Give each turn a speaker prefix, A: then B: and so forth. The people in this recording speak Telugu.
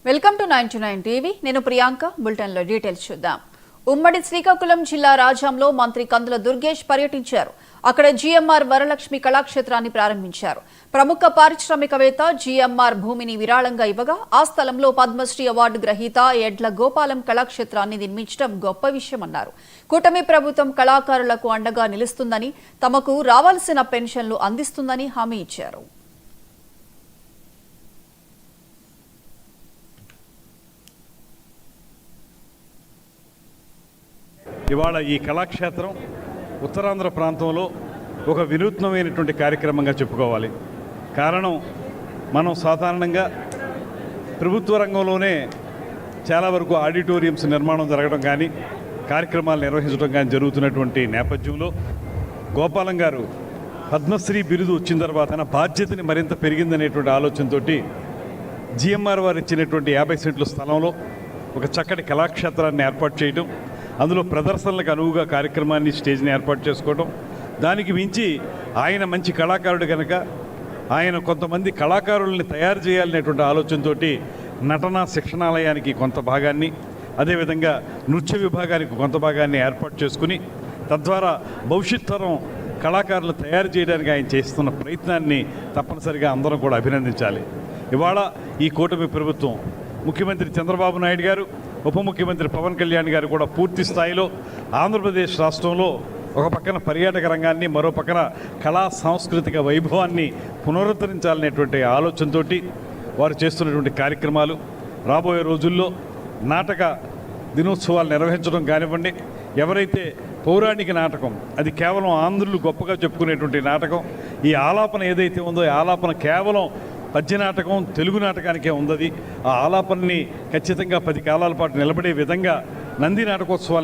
A: Welcome to 99 TV. నేను ప్రియాంక. బులెటిన్లో డీటెయిల్స్ చూద్దాం. ఉమ్మడి శ్రీకాకుళం జిల్లా రాజాంలో మంత్రి కందుల దుర్గేష్ పర్యటించారు. అక్కడ జీఎంఆర్ వరలక్ష్మి కళాక్షేత్రాన్ని ప్రారంభించారు. ప్రముఖ పారిశ్రామికవేత్త జీఎంఆర్ భూమిని విరాళంగా ఇవ్వగా ఆ స్థలంలో పద్మశ్రీ అవార్డు గ్రహీత ఎడ్ల గోపాలం కళాక్షేత్రాన్ని నిర్మించడం గొప్ప విషయమన్నారు. కూటమి ప్రభుత్వం కళాకారులకు అండగా నిలుస్తుందని, తమకు రావాల్సిన పెన్షన్లు అందిస్తుందని హామీ ఇచ్చారు.
B: ఇవాళ ఈ కళాక్షేత్రం ఉత్తరాంధ్ర ప్రాంతంలో ఒక వినూత్నమైనటువంటి కార్యక్రమంగా చెప్పుకోవాలి. కారణం, మనం సాధారణంగా ప్రభుత్వ రంగంలోనే చాలా వరకు ఆడిటోరియంస్ నిర్మాణం జరగడం కానీ, కార్యక్రమాలు నిర్వహించడం కానీ జరుగుతున్నటువంటి నేపథ్యంలో గోపాలం గారు పద్మశ్రీ బిరుదు వచ్చిన తర్వాత తన బాధ్యతని మరింత పెరిగిందనేటువంటి ఆలోచనతో జిఎంఆర్ వారు ఇచ్చినటువంటి 50 సెంట్ల స్థలంలో ఒక చక్కటి కళాక్షేత్రాన్ని ఏర్పాటు చేయడం, అందులో ప్రదర్శనలకు అనువుగా కార్యక్రమాన్ని, స్టేజ్ని ఏర్పాటు చేసుకోవడం, దానికి మించి ఆయన మంచి కళాకారుడు కనుక ఆయన కొంతమంది కళాకారుల్ని తయారు చేయాలనేటువంటి ఆలోచనతో నటనా శిక్షణాలయానికి కొంత భాగాన్ని, అదేవిధంగా నృత్య విభాగానికి కొంత భాగాన్ని ఏర్పాటు చేసుకుని తద్వారా భవిష్యత్ తరం కళాకారులు తయారు చేయడానికి ఆయన చేస్తున్న ప్రయత్నాన్ని తప్పనిసరిగా అందరం కూడా అభినందించాలి. ఇవాళ ఈ కూటమి ప్రభుత్వం, ముఖ్యమంత్రి చంద్రబాబు నాయుడు గారు, ఉప ముఖ్యమంత్రి పవన్ కళ్యాణ్ గారు కూడా పూర్తి స్థాయిలో ఆంధ్రప్రదేశ్ రాష్ట్రంలో ఒక పక్కన పర్యాటక రంగాన్ని, మరో పక్కన కళా సాంస్కృతిక వైభవాన్ని పునరుద్ధరించాలనేటువంటి ఆలోచనతో వారు చేస్తున్నటువంటి కార్యక్రమాలు, రాబోయే రోజుల్లో నాటక దినోత్సవాలు నిర్వహించడం కానివ్వండి, ఎవరైతే పౌరాణిక నాటకం, అది కేవలం ఆంధ్రులు గొప్పగా చెప్పుకునేటువంటి నాటకం, ఈ ఆలాపన ఏదైతే ఉందో ఈ ఆలాపన కేవలం పద్య నాటకం, తెలుగు నాటకానికే ఉంది. ఆ ఆలాపనని ఖచ్చితంగా 10 కాలాల పాటు నిలబడే విధంగా నంది నాటకోత్సవాలు